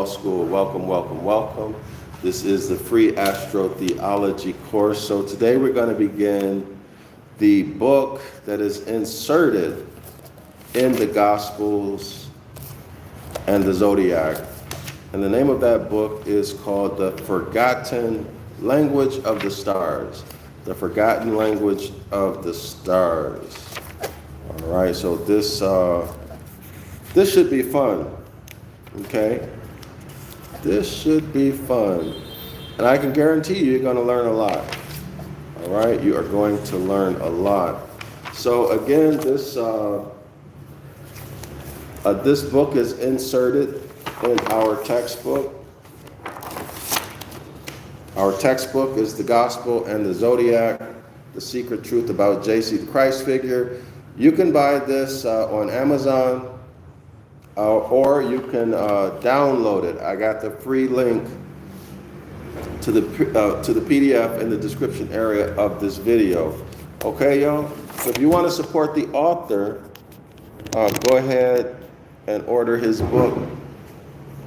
School. Welcome, welcome, welcome. This is the free astrotheology course. So today we're going to begin the book that is inserted in the Gospels and the Zodiac. And the name of that book is called The Forgotten Language of the Stars. The Forgotten Language of the Stars. All right, so this should be fun, okay? This should be fun. And I can guarantee you, you're going to learn a lot. All right? You are going to learn a lot. So again, this book is inserted in our textbook. Our textbook is The Gospel and the Zodiac, The Secret Truth About J.C. the Christ Figure. You can buy this on Amazon. Or you can download it. I got the free link to the PDF in the description area of this video. Okay, y'all? So if you want to support the author, go ahead and order his book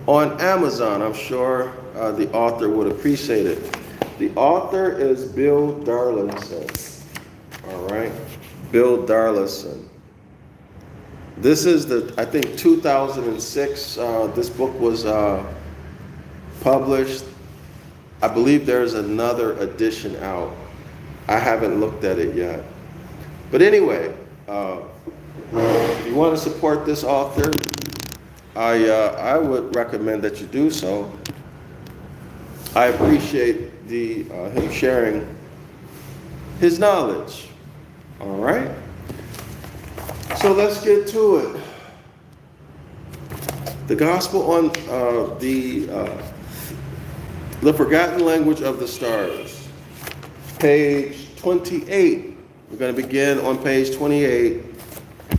on Amazon. I'm sure the author would appreciate it. The author is Bill Darrell-El. All right? Bill Darrell-El. This is I think 2006, this book was published. I believe there's another edition out. I haven't looked at it yet. But anyway, if you want to support this author, I would recommend that you do so. I appreciate him sharing his knowledge. All right? So let's get to it. The Gospel on the Forgotten Language of the Stars, page 28. We're going to begin on page 28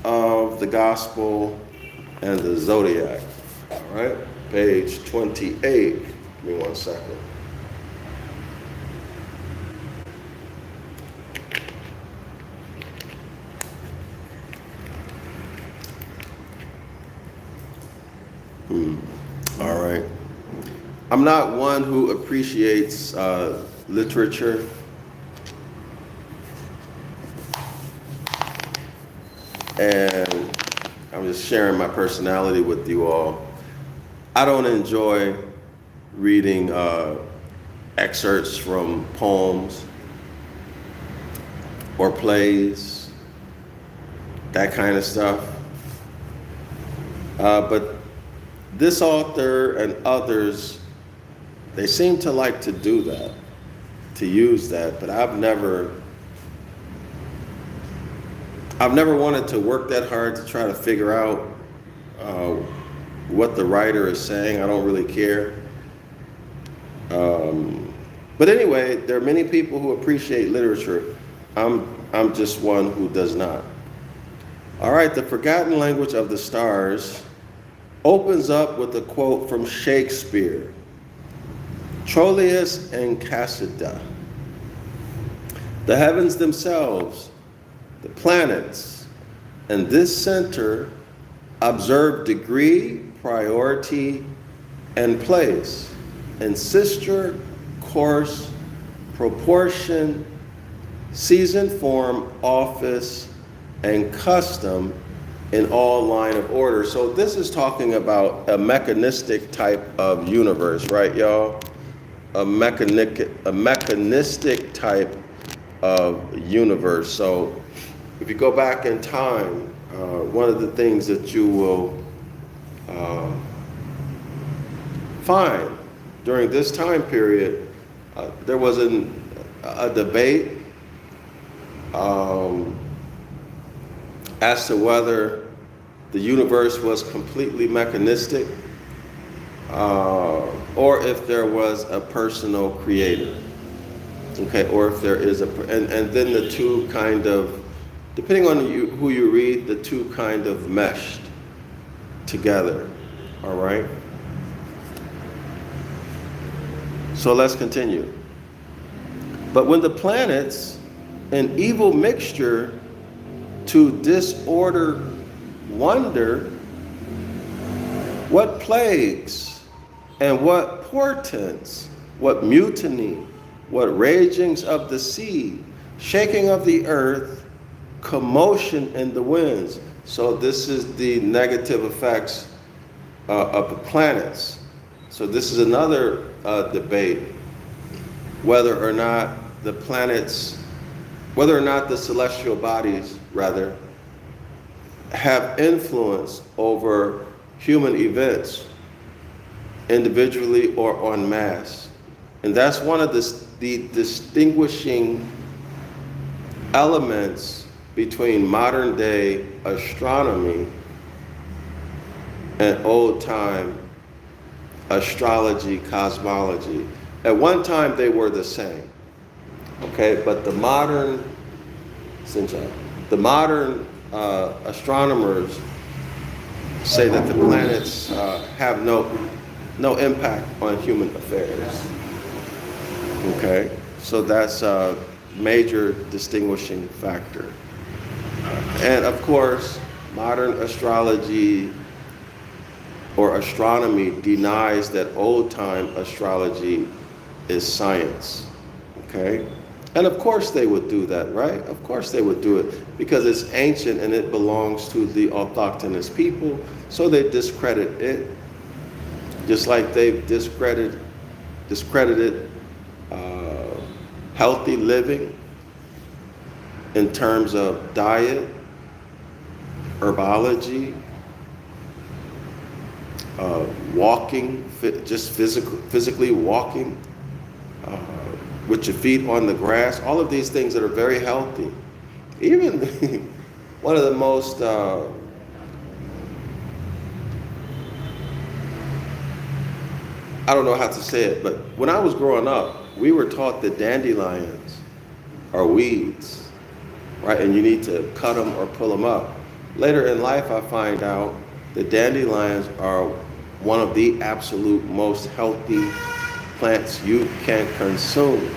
of the Gospel and the Zodiac. All right, page 28. Give me 1 second. All right. I'm not one who appreciates literature. And I'm just sharing my personality with you all. I don't enjoy reading excerpts from poems or plays, that kind of stuff. But this author and others, they seem to like to do that, to use that, but I've never wanted to work that hard to try to figure out what the writer is saying. I don't really care. But anyway, there are many people who appreciate literature. I'm just one who does not. All right, The Forgotten Language of the Stars opens up with a quote from Shakespeare, Troilus and Cressida. The heavens themselves, the planets, and this center observe degree, priority, and place, and sister, course, proportion, season, form, office, and custom in all line of order. So this is talking about a mechanistic type of universe, right, y'all? A mechanistic type of universe. So if you go back in time, one of the things that you will find during this time period, there was a debate as to whether the universe was completely mechanistic or if there was a personal creator, okay, or if there is and then the two kind of, depending on who you read, the two kind of meshed together, all right? So let's continue. But when the planets, an evil mixture to disorder wonder, what plagues And what portents, what mutiny, what ragings of the sea, shaking of the earth, commotion in the winds. So this is the negative effects of the planets. So this is another debate, whether or not the planets, whether or not the celestial bodies, rather, have influence over human events, individually or en masse. And that's one of the distinguishing elements between modern day astronomy and old time astrology, cosmology. At one time they were the same, okay? But the modern astronomers say that the planets have no impact on human affairs. Okay, so that's a major distinguishing factor. And of course, modern astrology or astronomy denies that old-time astrology is science. Okay, and of course they would do that, right? Of course they would do it because it's ancient and it belongs to the autochthonous people, so they discredit it. Just like they've discredited healthy living in terms of diet, herbology, walking, just physically walking, with your feet on the grass, all of these things that are very healthy. Even one of the most I don't know how to say it, but when I was growing up, we were taught that dandelions are weeds, right? And you need to cut them or pull them up. Later in life, I find out that dandelions are one of the absolute most healthy plants you can consume.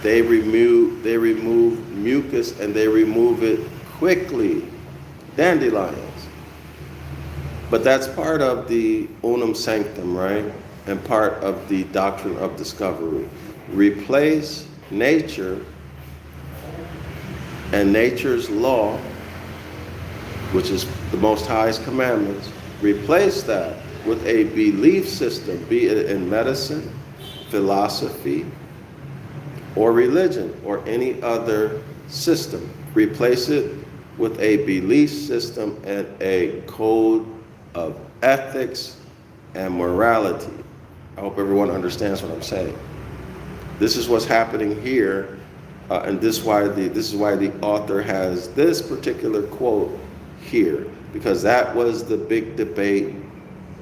They remove mucus and they remove it quickly. Dandelions. But that's part of the unum sanctum, right? And part of the doctrine of discovery. Replace nature and nature's law, which is the Most High's commandments, replace that with a belief system, be it in medicine, philosophy, or religion, or any other system. Replace it with a belief system and a code of ethics and morality. I hope everyone understands what I'm saying. This is what's happening here, and this is why the author has this particular quote here, because that was the big debate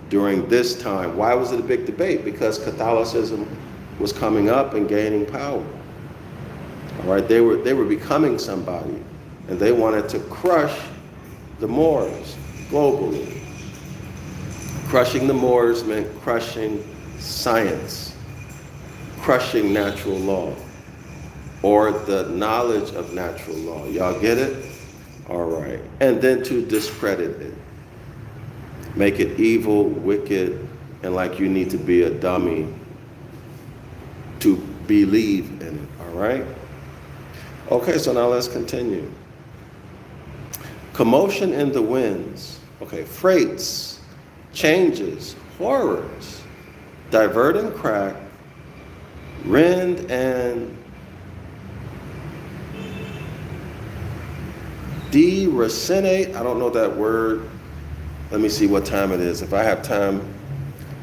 during this time. Why was it a big debate? Because Catholicism was coming up and gaining power. All right, they were becoming somebody, and they wanted to crush the Moors globally. Crushing the Moors meant crushing science, crushing natural law, or the knowledge of natural law. Y'all get it? All right. And then to discredit it. Make it evil, wicked, and like you need to be a dummy to believe in it. All right? Okay, so now let's continue. Commotion in the winds. Okay, freights, changes, horrors, divert and crack, rend and deracinate. I don't know that word. Let me see what time it is. If I have time,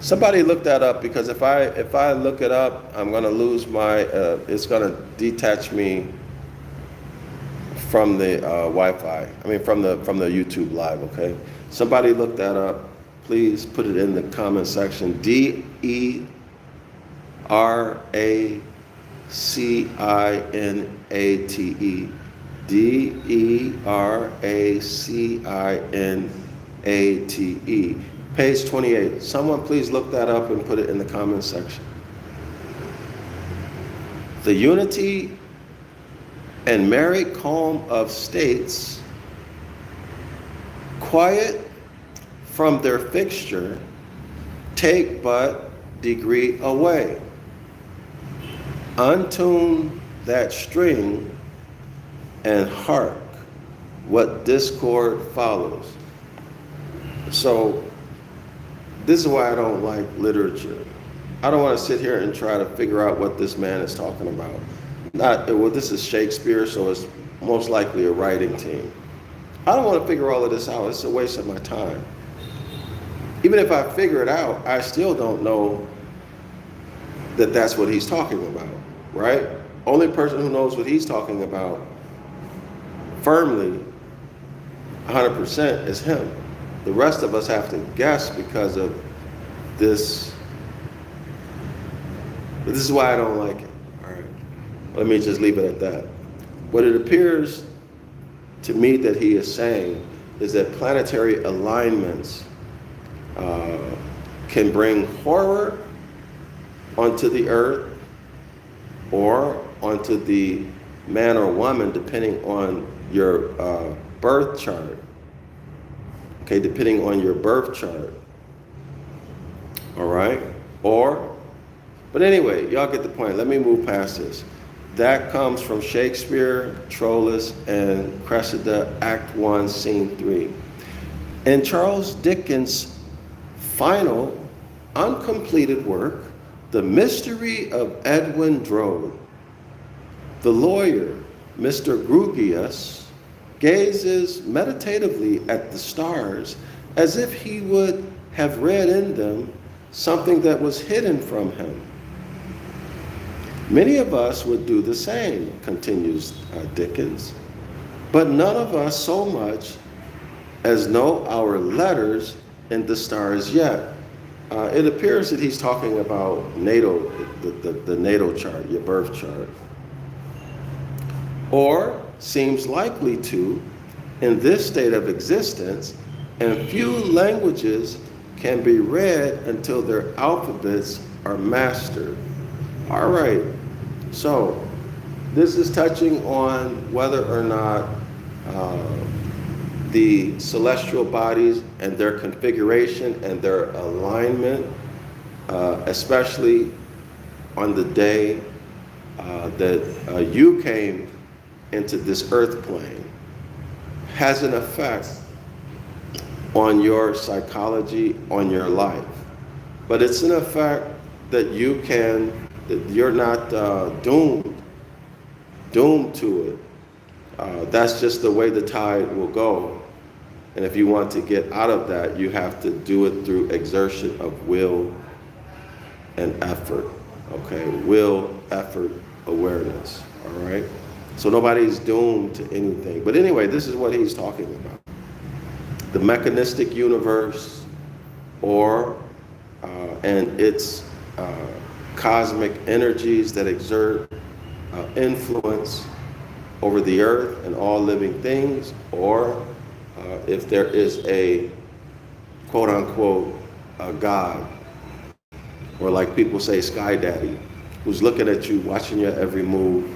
somebody look that up, because if I look it up, I'm gonna lose my. It's gonna detach me from the Wi-Fi. I mean, from the YouTube live. Okay. Somebody look that up. Please put it in the comment section. Deracinate. Deracinate. Page 28. Someone please look that up and put it in the comment section. The unity and merry calm of states, quiet from their fixture, take but degree away. Untune that string and hark what discord follows. So this is why I don't like literature. I don't want to sit here and try to figure out what this man is talking about. Well, this is Shakespeare, so it's most likely a writing team. I don't want to figure all of this out. It's a waste of my time. Even if I figure it out, I still don't know that that's what he's talking about, right? Only person who knows what he's talking about firmly, 100%, is him. The rest of us have to guess because of this. But this is why I don't like it. All right. Let me just leave it at that. What it appears to me that he is saying is that planetary alignments can bring horror onto the earth or onto the man or woman, depending on your birth chart. Okay, depending on your birth chart. All right? But anyway, y'all get the point. Let me move past this. That comes from Shakespeare, Troilus, and Cressida, Act 1, Scene 3. In Charles Dickens' final, uncompleted work, The Mystery of Edwin Drood, the lawyer, Mr. Grugius, gazes meditatively at the stars as if he would have read in them something that was hidden from him. Many of us would do the same, continues Dickens, but none of us so much as know our letters in the stars yet. It appears that he's talking about natal, the natal chart, your birth chart. Or seems likely to, in this state of existence, and few languages can be read until their alphabets are mastered. All right, so this is touching on whether or not the celestial bodies and their configuration and their alignment, especially on the day that you came into this earth plane, has an effect on your psychology, on your life. But it's an effect that you're not doomed to it. That's just the way the tide will go. And if you want to get out of that, you have to do it through exertion of will and effort. Okay, will, effort, awareness. All right. So nobody's doomed to anything. But anyway, this is what he's talking about. The mechanistic universe, and its cosmic energies that exert influence over the earth and all living things, or if there is a quote unquote a God, or like people say, Sky Daddy, who's looking at you, watching your every move,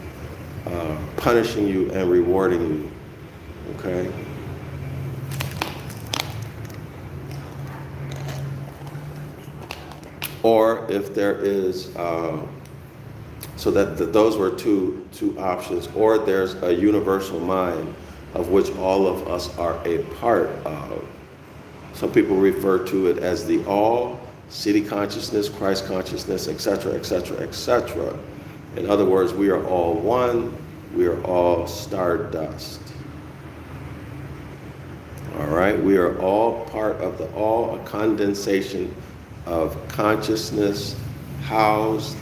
punishing you and rewarding you. Okay? Or if there is, so those were two options, or there's a universal mind of which all of us are a part of. Some people refer to it as the all, city consciousness, Christ consciousness, etc., etc., etc. In other words, we are all one, we are all stardust. All right, we are all part of the all, a condensation of consciousness housed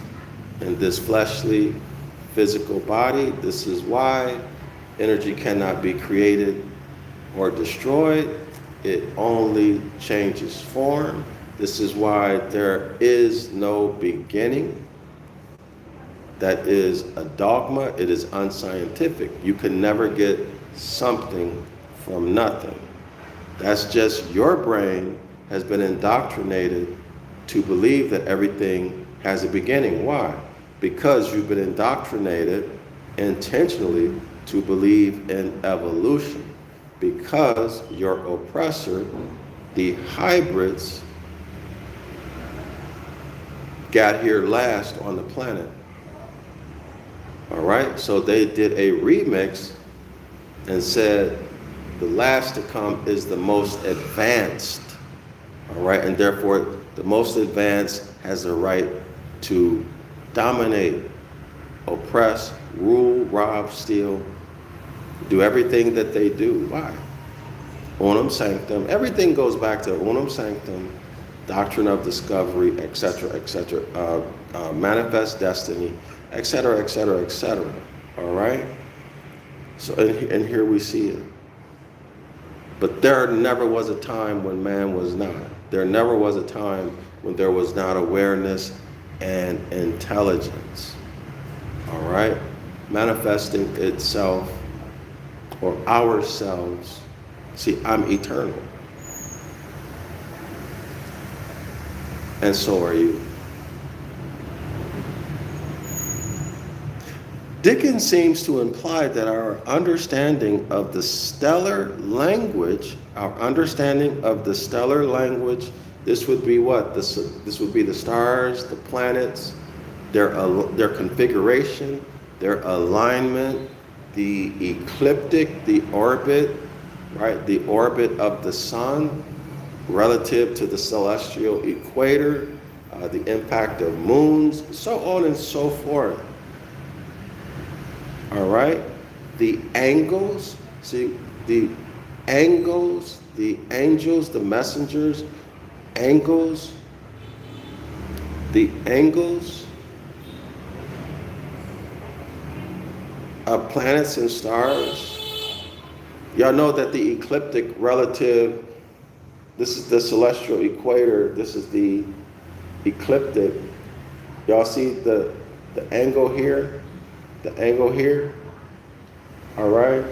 in this fleshly, physical body. This is why energy cannot be created or destroyed. It only changes form. This is why there is no beginning. That is a dogma. It is unscientific. You can never get something from nothing. That's just your brain has been indoctrinated to believe that everything has a beginning. Why? Because you've been indoctrinated intentionally to believe in evolution. Because your oppressor, the hybrids, got here last on the planet. All right, so they did a remix and said the last to come is the most advanced. All right, and therefore the most advanced has the right to dominate, oppress, rule, rob, steal, do everything that they do. Why? Unum sanctum. Everything goes back to unum sanctum, doctrine of discovery, etc., etc., manifest destiny, etc., etc., etc. All right? So, and here we see it. But there never was a time when man was not. There never was a time when there was not awareness and intelligence. All right? Manifesting itself or ourselves. See, I'm eternal. And so are you. Dickens seems to imply that our understanding of the stellar language, this would be what? This would be the stars, the planets, their configuration, their alignment, the ecliptic, the orbit, right? The orbit of the sun relative to the celestial equator, the impact of moons, so on and so forth. All right? The angles, see, the angles, the angels, the messengers, angles, the angles of planets and stars. Y'all know that the ecliptic relative, this is the celestial equator, this is the ecliptic. Y'all see the angle here? The angle here? All right?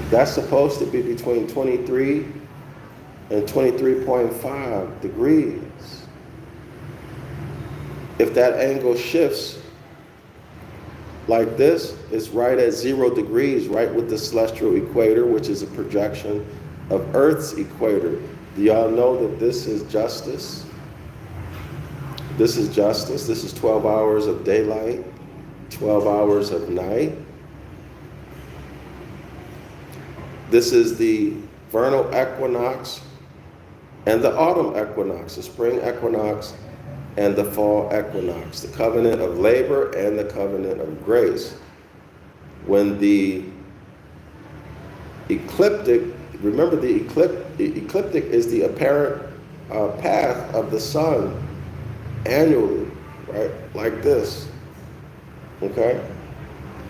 That's supposed to be between 23 and 23.5 degrees. If that angle shifts like this, it's right at 0 degrees, right with the celestial equator, which is a projection of Earth's equator. Do y'all know that this is justice? This is justice. This is 12 hours of daylight, 12 hours of night. This is the vernal equinox and the autumn equinox, the spring equinox and the fall equinox, the covenant of labor and the covenant of grace. When the ecliptic, remember the ecliptic is the apparent path of the sun annually, right? Like this, okay?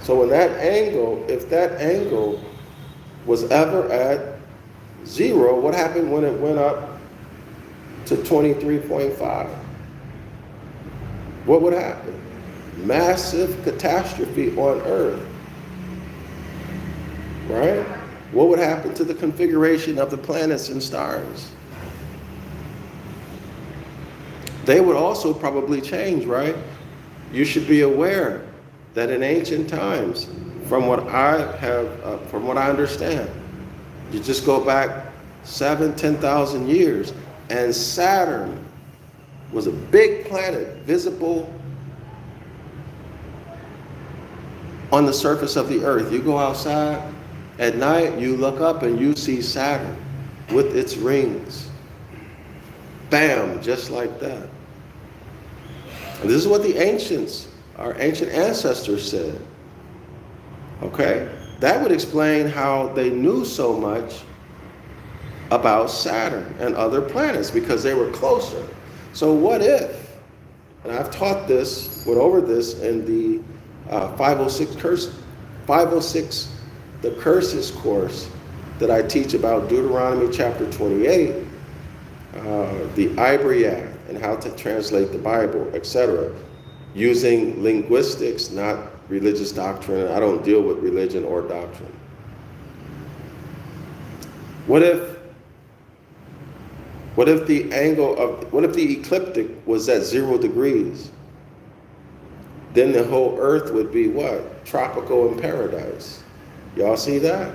So when that angle, if that angle was ever at 0, what happened when it went up to 23.5? What would happen? Massive catastrophe on Earth, right? What would happen to the configuration of the planets and stars? They would also probably change, right? You should be aware that in ancient times, from what I understand, you just go back 10,000 years, and Saturn was a big planet visible on the surface of the earth. You go outside at night, you look up and you see Saturn with its rings. Bam, just like that. And this is what the ancients, our ancient ancestors said. Okay? That would explain how they knew so much about Saturn and other planets, because they were closer. So what if, and I've taught this, went over this in the 506 the curses course that I teach about Deuteronomy chapter 28, the Ibaryath, and how to translate the Bible, etc., using linguistics, not religious doctrine. I don't deal with religion or doctrine. What if the ecliptic was at 0 degrees? Then the whole earth would be what? Tropical and paradise. Y'all see that?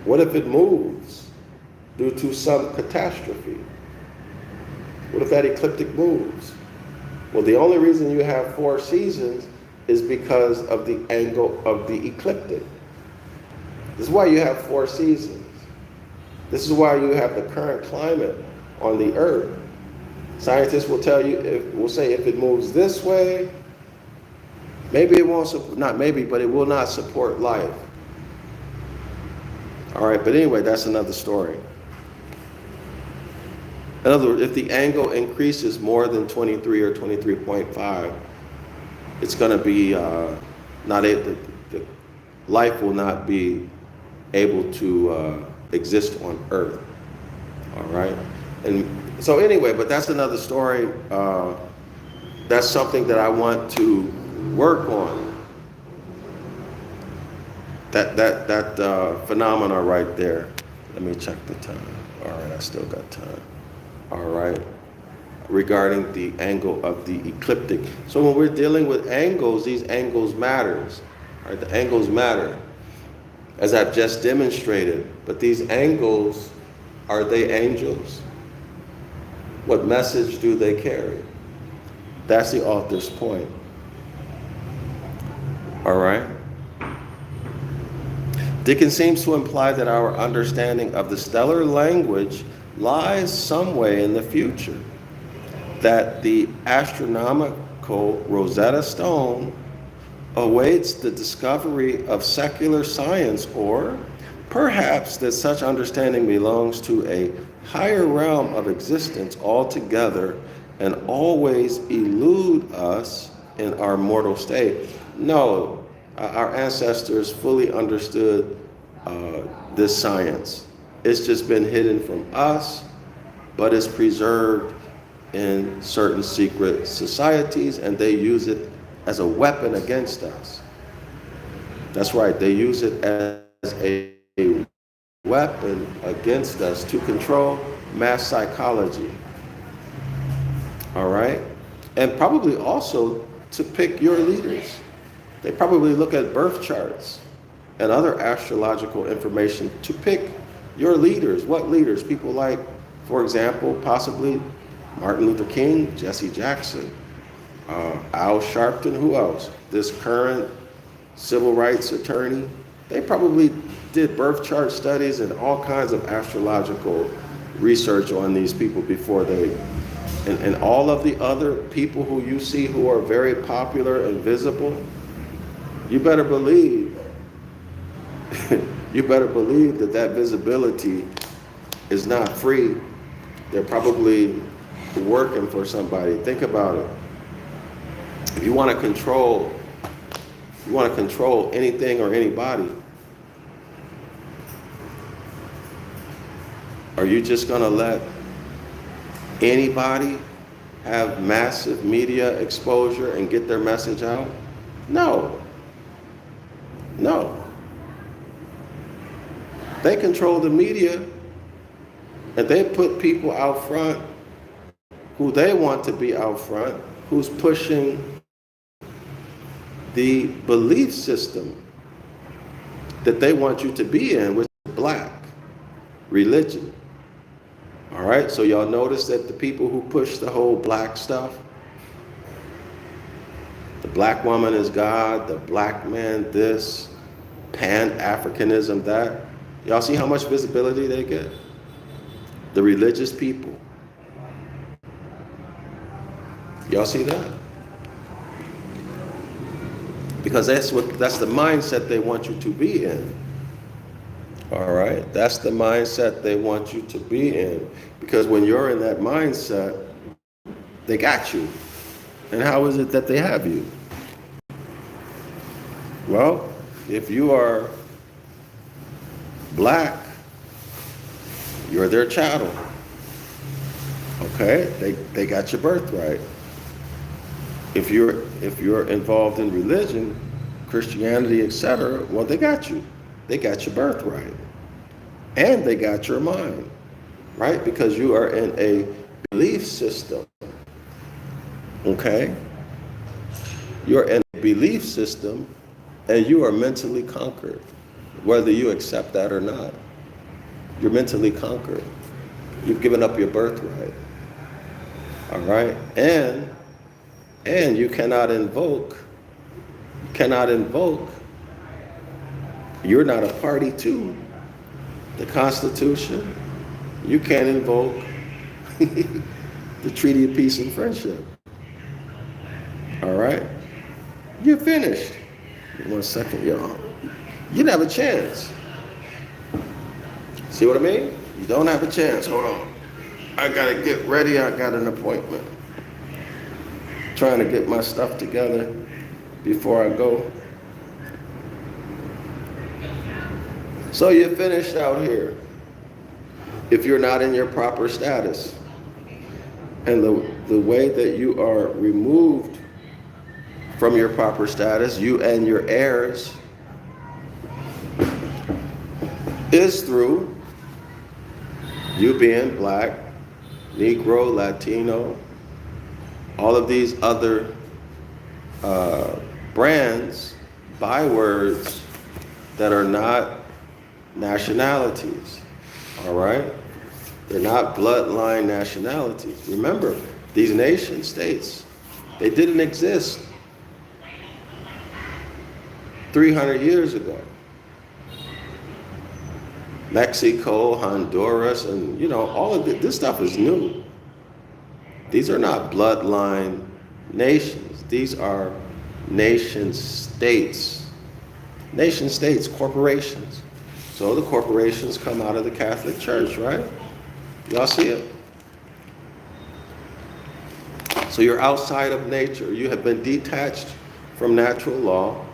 What if it moves due to some catastrophe? What if that ecliptic moves? Well, the only reason you have 4 seasons is because of the angle of the ecliptic. This is why you have 4 seasons. This is why you have the current climate on the earth. Scientists will tell you, will say if it moves this way, maybe it won't, not maybe, but it will not support life. All right, but anyway, that's another story. In other words, if the angle increases more than 23 or 23.5, it's going to be the life will not be able to exist on Earth. All right, and so anyway, but that's another story. That's something that I want to work on. That phenomena right there. Let me check the time. All right, I still got time. All right, regarding the angle of the ecliptic. So when we're dealing with angles, these angles matters. All right, the angles matter, as I've just demonstrated. But these angles, are they angels? What message do they carry? That's the author's point. All right. Dickens seems to imply that our understanding of the stellar language lies some way in the future, that the astronomical Rosetta Stone awaits the discovery of secular science, or perhaps that such understanding belongs to a higher realm of existence altogether and always elude us in our mortal state. No, our ancestors fully understood this science. It's just been hidden from us, but it's preserved in certain secret societies, and they use it as a weapon against us. That's right, they use it as a weapon against us to control mass psychology. All right? And probably also to pick your leaders. They probably look at birth charts and other astrological information to pick your leaders. What leaders? People like, for example, possibly Martin Luther King, Jesse Jackson, Al Sharpton, who else? This current civil rights attorney. They probably did birth chart studies and all kinds of astrological research on these people before they, and all of the other people who you see who are very popular and visible, you better believe that visibility is not free. They're probably working for somebody. Think about it. If you want to control anything or anybody, are you just going to let anybody have massive media exposure and get their message out? No. They control the media, and they put people out front who they want to be out front, who's pushing the belief system that they want you to be in, which is black religion. All right, so y'all notice that the people who push the whole black stuff, the black woman is God, the black man this, Pan-Africanism that, y'all see how much visibility they get? The religious people. Y'all see that? Because that's the mindset they want you to be in. All right? That's the mindset they want you to be in. Because when you're in that mindset, they got you. And how is it that they have you? Well, if you are black, you're their chattel. Okay? They got your birthright. If you're involved in religion, Christianity, etc., well, they got you. They got your birthright. And they got your mind, right? Because you are in a belief system. Okay? You're in a belief system, and you are mentally conquered, whether you accept that or not. You're mentally conquered. You've given up your birthright. All right? And you cannot invoke, you're not a party to the Constitution. You can't invoke the Treaty of Peace and Friendship. All right? You're finished. 1 second, y'all. You don't have a chance. See what I mean? You don't have a chance. Hold on. I gotta get ready. I got an appointment. Trying to get my stuff together before I go. So you're finished out here if you're not in your proper status. And the way that you are removed from your proper status, you and your heirs, is through you being black, Negro, Latino, all of these other brands, bywords that are not nationalities, all right? They're not bloodline nationalities. Remember, these nation states, they didn't exist 300 years ago. Mexico, Honduras, and all of this stuff is new. These are not bloodline nations. These are nation states. Nation states, corporations. So the corporations come out of the Catholic Church, right? Y'all see it? So you're outside of nature. You have been detached from natural law,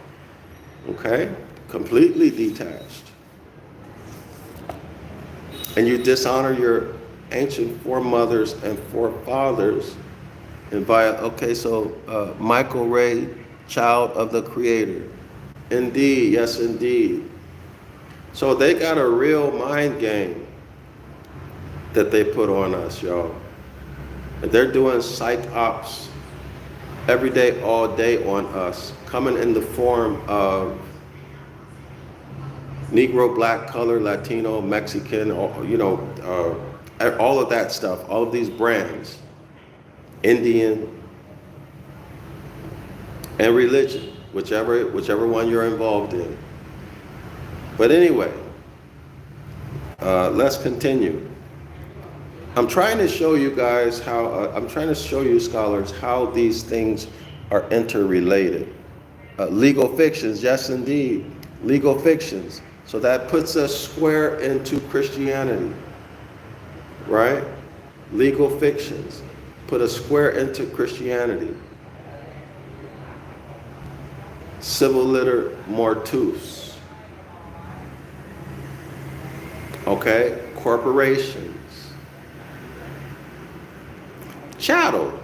okay? Completely detached. And you dishonor your ancient foremothers and forefathers and Michael Ray, child of the Creator. Indeed, yes indeed. So they got a real mind game that they put on us, y'all. And they're doing psych ops every day, all day on us, coming in the form of Negro, black, color, Latino, Mexican, all of that stuff, all of these brands, Indian, and religion, whichever one you're involved in. But anyway, let's continue. I'm trying to show you guys scholars, how these things are interrelated. Legal fictions, yes indeed, legal fictions. So that puts us square into Christianity, right? Legal fictions put us square into Christianity. Civil liter mortuus. Okay, corporations. Chattel.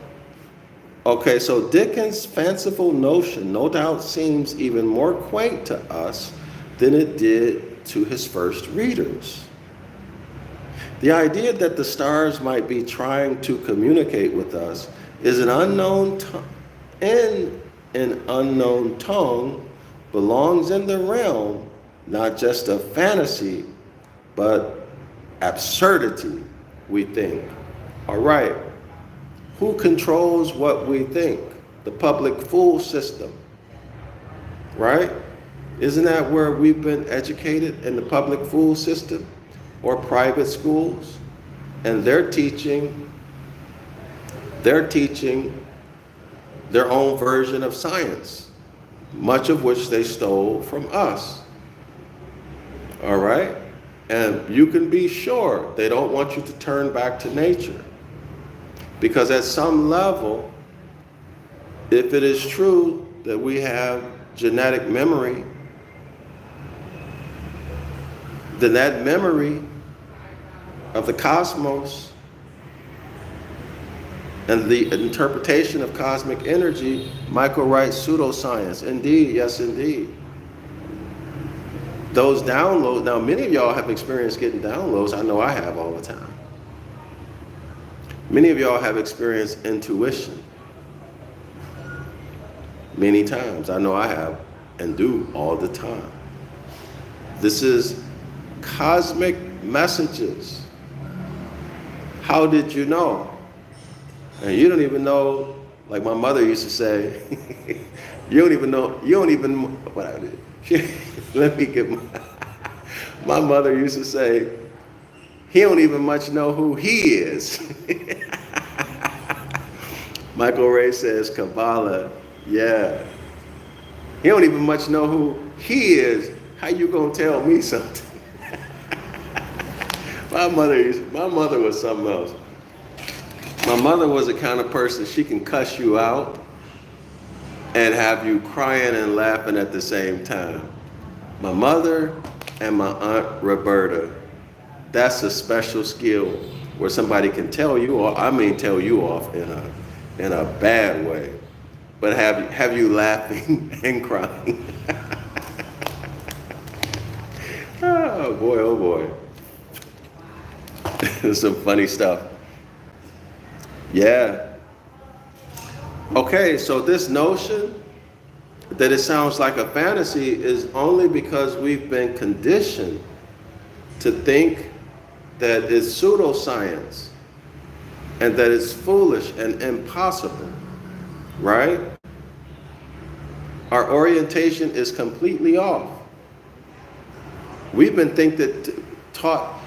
Okay, so Dickens' fanciful notion no doubt seems even more quaint to us than it did to his first readers. The idea that the stars might be trying to communicate with us is an unknown tongue belongs in the realm not just of fantasy, but absurdity, we think. All right. Who controls what we think? The public fool system, right? Isn't that where we've been educated, in the public fool system or private schools? And they're teaching their own version of science, much of which they stole from us. All right? And you can be sure they don't want you to turn back to nature. Because at some level, if it is true that we have genetic memory, then that memory of the cosmos and the interpretation of cosmic energy, Michael Wright's pseudoscience. Indeed, yes indeed. Those downloads, now many of y'all have experienced getting downloads. I know I have all the time. Many of y'all have experienced intuition. Many times. I know I have and do all the time. This is cosmic messages. How did you know? And you don't even know, like my mother used to say, you don't even, what I did. Let me get my mother used to say, he don't even much know who he is. Michael Ray says, Kabbalah, yeah. He don't even much know who he is. How you gonna tell me something? My mother was something else. My mother was the kind of person, she can cuss you out and have you crying and laughing at the same time. My mother and my Aunt Roberta, that's a special skill where somebody can tell you off, tell you off in a bad way, but have you laughing and crying. Oh boy, oh boy. Some funny stuff. Yeah. Okay, so this notion that it sounds like a fantasy is only because we've been conditioned to think that it's pseudoscience and that it's foolish and impossible, right? Our orientation is completely off. We've been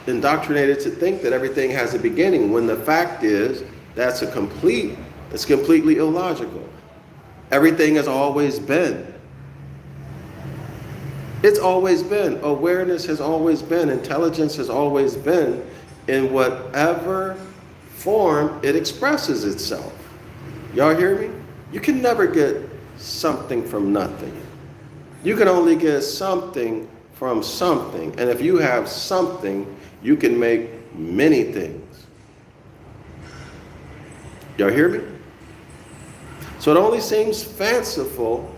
indoctrinated to think that everything has a beginning, when the fact is it's completely illogical. Everything has always been. It's always been. Awareness has always been. Intelligence has always been in whatever form it expresses itself. Y'all hear me? You can never get something from nothing. You can only get something from something. And if you have something, you can make many things. Y'all hear me? So it only seems fanciful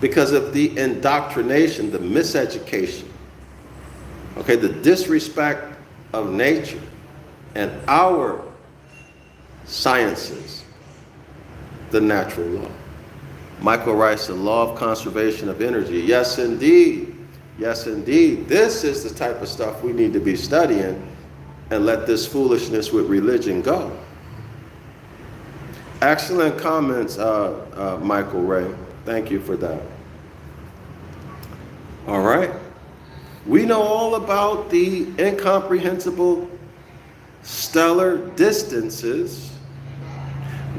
because of the indoctrination, the miseducation, okay, the disrespect of nature and our sciences, the natural law. Michael writes, the law of conservation of energy. Yes, indeed. Yes, indeed. This is the type of stuff we need to be studying and let this foolishness with religion go. Excellent comments, Michael Ray. Thank you for that. All right. We know all about the incomprehensible stellar distances.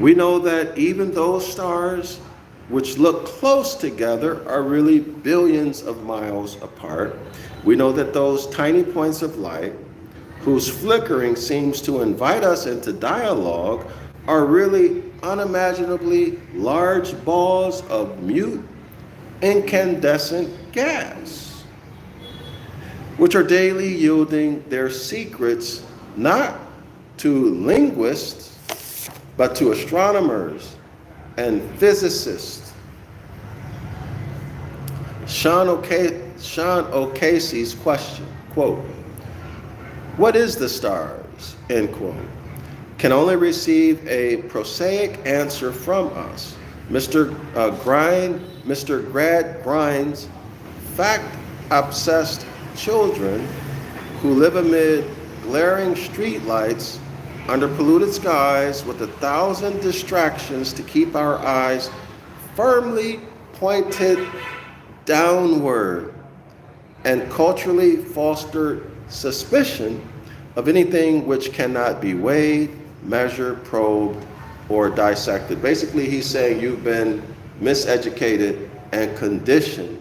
We know that even those stars which look close together are really billions of miles apart. We know that those tiny points of light, whose flickering seems to invite us into dialogue, are really unimaginably large balls of mute, incandescent gas, which are daily yielding their secrets not to linguists, but to astronomers and physicists. Sean O'Casey's question, quote, "What is the stars?" end quote, can only receive a prosaic answer from us. Mr. Grad Grind's fact-obsessed children who live amid glaring streetlights under polluted skies with 1,000 distractions to keep our eyes firmly pointed downward and culturally fostered suspicion of anything which cannot be weighed, measured, probed, or dissected. Basically, he's saying you've been miseducated and conditioned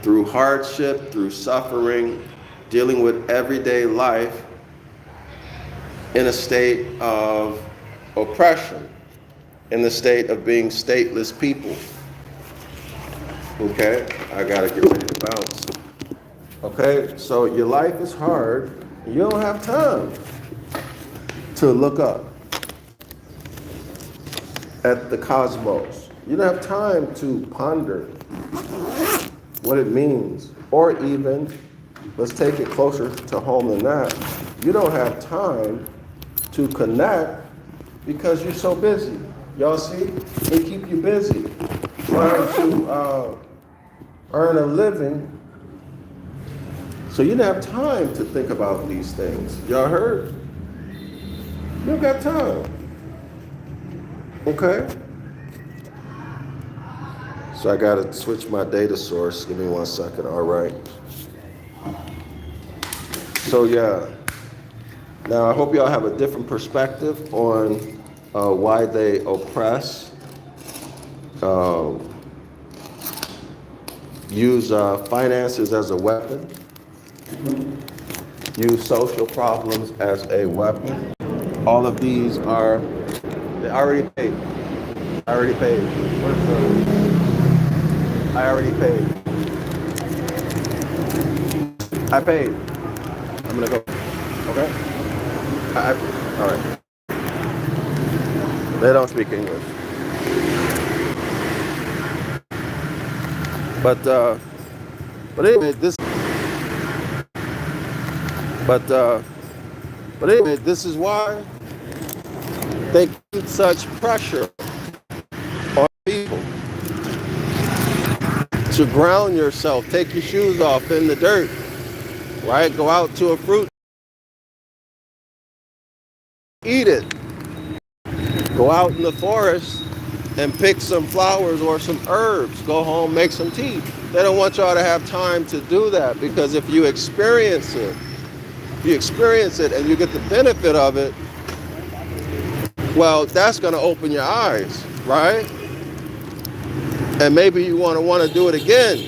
through hardship, through suffering, dealing with everyday life in a state of oppression, in the state of being stateless people. Okay, I gotta get ready to bounce. Okay, so your life is hard. You don't have time to look up at the cosmos. You don't have time to ponder what it means, or even, let's take it closer to home than that, you don't have time to connect because you're so busy. Y'all see? They keep you busy trying to earn a living. So you don't have time to think about these things. Y'all heard? You got time. Okay? So I gotta switch my data source. Give me 1 second. All right. So yeah. Now I hope y'all have a different perspective on why they oppress, use finances as a weapon, use social problems as a weapon. All of these are, they already paid. I already paid. I already paid. I paid. I'm gonna go. Okay? All right. They don't speak English. But anyway, this is why they keep such pressure on people to ground yourself, take your shoes off in the dirt, right? Go out to a fruit, eat it. Go out in the forest and pick some flowers or some herbs. Go home, make some tea. They don't want y'all to have time to do that, because if you experience it and you get the benefit of it, well, that's going to open your eyes, right? And maybe you want to do it again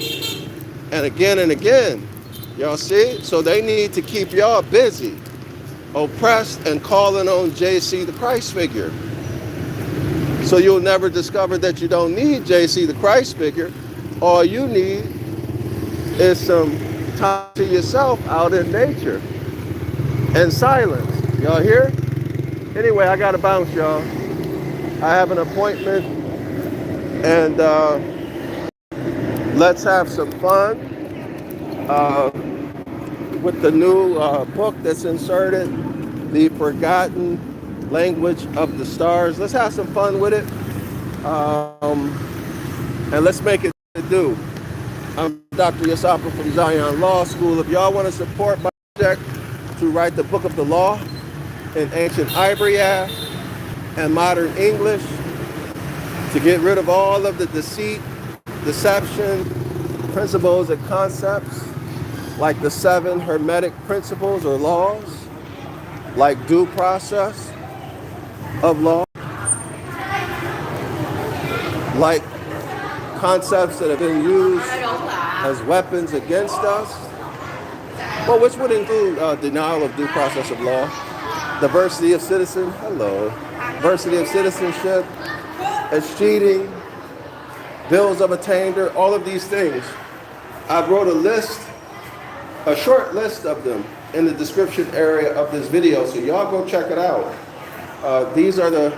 and again and again. Y'all see? So they need to keep y'all busy, oppressed, and calling on JC the Christ figure. So you'll never discover that you don't need JC the Christ figure. All you need is some time to yourself out in nature and silence. Y'all hear? Anyway, I gotta bounce, y'all. I have an appointment, and let's have some fun with the new book that's inserted, The Forgotten Language of the Stars. Let's have some fun with it, and let's make it do. I'm Dr. Yasapa from Zion Law School. If y'all want to support my project to write the book of the law in Ancient Ibaryath and modern English, to get rid of all of the deceit, deception, principles, and concepts, like the 7 Hermetic Principles or laws, like due process of law, like concepts that have been used as weapons against us, well, which would include denial of due process of law, diversity of diversity of citizenship, Escheating, bills of attainder, all of these things. I wrote a short list of them in the description area of this video, so y'all go check it out. These are the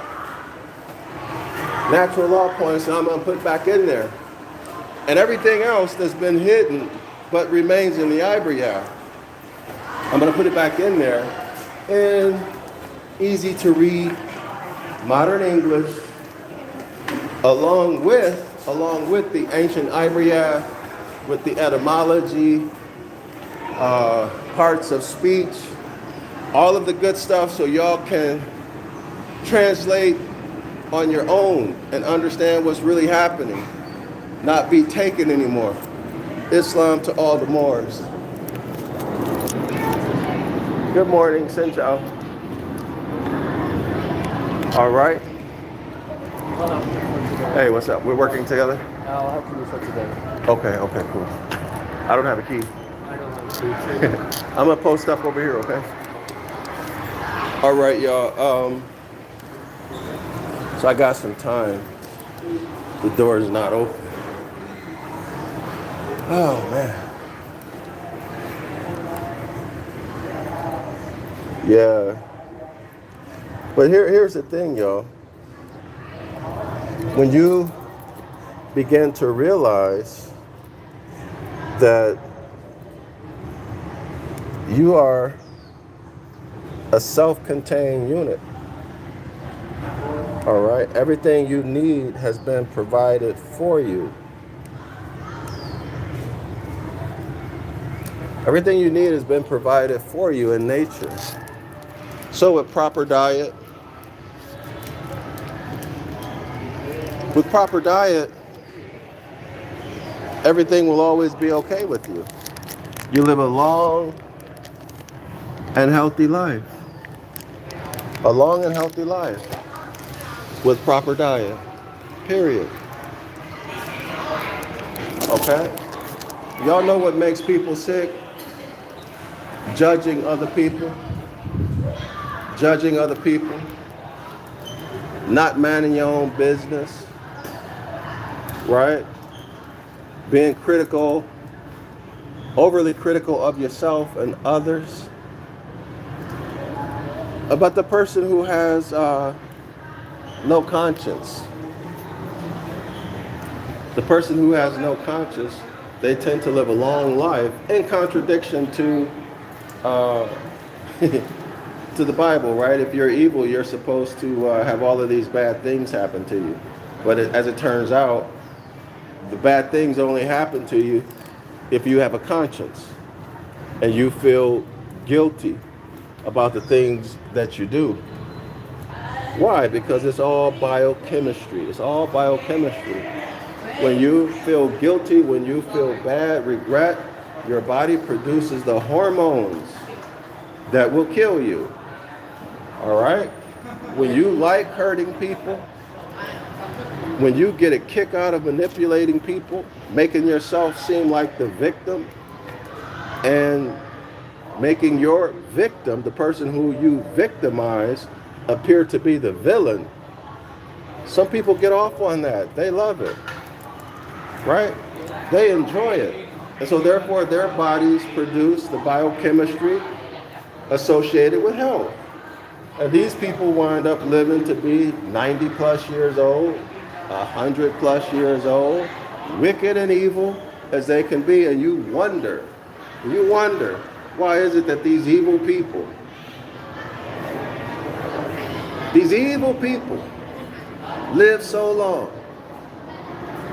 natural law points that I'm going to put back in there. And everything else that's been hidden but remains in the Ibaryath, I'm going to put it back in there in easy to read modern English, along with the Ancient Ibaryath, with the etymology, parts of speech, all of the good stuff, so y'all can translate on your own and understand what's really happening, not be taken anymore. Islam to all the Moors. Good morning, Sinchao. All right. Hey, what's up? We're working together? I'll help you for today. Okay, cool. I don't have a key. I don't have a key. I'm gonna post stuff over here, okay? All right, y'all. So I got some time. The door is not open. Oh, man. Yeah. But here's the thing, y'all. When you begin to realize that you are a self-contained unit, all right? Everything you need has been provided for you. Everything you need has been provided for you in nature. So with proper diet, With proper diet, everything will always be okay with you. You live a long and healthy life. A long and healthy life with proper diet. Period. Okay? Y'all know what makes people sick? Judging other people. Judging other people. Not minding your own business. Right? Being critical, overly critical of yourself and others. But the person who has no conscience, the person who has no conscience, they tend to live a long life in contradiction to to the Bible, right? If you're evil, you're supposed to have all of these bad things happen to you. But as it turns out, the bad things only happen to you if you have a conscience and you feel guilty about the things that you do. Why? Because it's all biochemistry. It's all biochemistry. When you feel guilty, when you feel bad, regret, your body produces the hormones that will kill you. All right? When you like hurting people, when you get a kick out of manipulating people, making yourself seem like the victim, and making your victim, the person who you victimize, appear to be the villain, some people get off on that. They love it. Right? They enjoy it. And so therefore their bodies produce the biochemistry associated with health. And these people wind up living to be 90 plus years old, 100 plus years old, wicked and evil as they can be. And you wonder, why is it that these evil people live so long?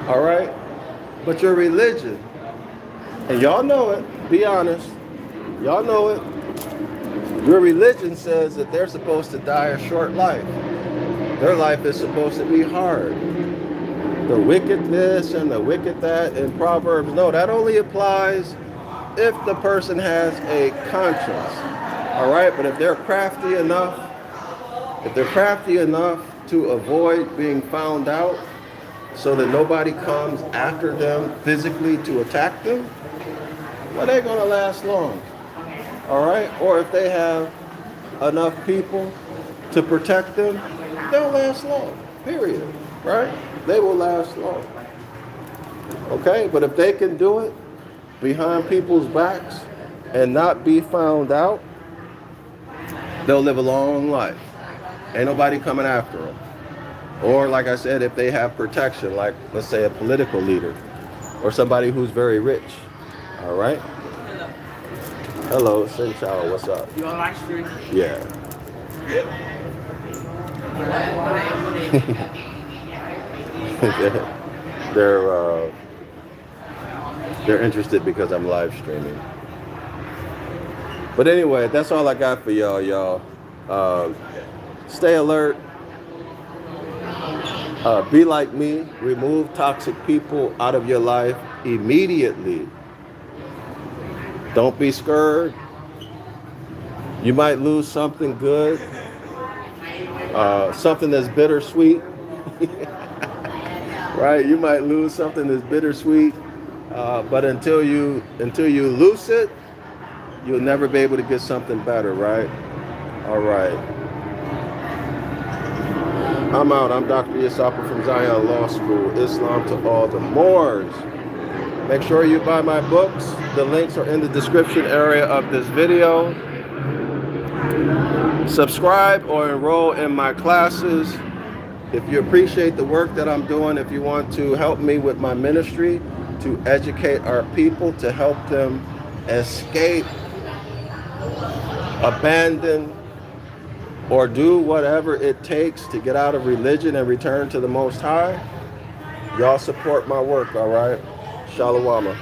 All right? But your religion, and y'all know it, be honest, y'all know it, your religion says that they're supposed to die a short life. Their life is supposed to be hard. The wicked this and the wicked that in Proverbs, no, that only applies if the person has a conscience. All right, but if they're crafty enough to avoid being found out so that nobody comes after them physically to attack them, well, they're going to last long. All right? Or if they have enough people to protect them, they'll last long. Period. Right? They will last long. Okay? But if they can do it behind people's backs and not be found out, they'll live a long life. Ain't nobody coming after them. Or like I said, if they have protection, like let's say a political leader or somebody who's very rich. All right? Hello, Sin Chow, what's up? You on live stream? Yeah. They're interested because I'm live streaming. But anyway, that's all I got for y'all. Stay alert. Be like me. Remove toxic people out of your life immediately. Don't be scared. You might lose something good, something that's bittersweet. Right? You might lose something that's bittersweet, but until you lose it, you'll never be able to get something better. Right? All right. I'm out. I'm Dr. Yasapa from Zion Law School. Islam to all the Moors. Make sure you buy my books. The links are in the description area of this video. Subscribe or enroll in my classes. If you appreciate the work that I'm doing, if you want to help me with my ministry to educate our people, to help them escape, abandon, or do whatever it takes to get out of religion and return to the Most High, y'all support my work, all right? Shalom.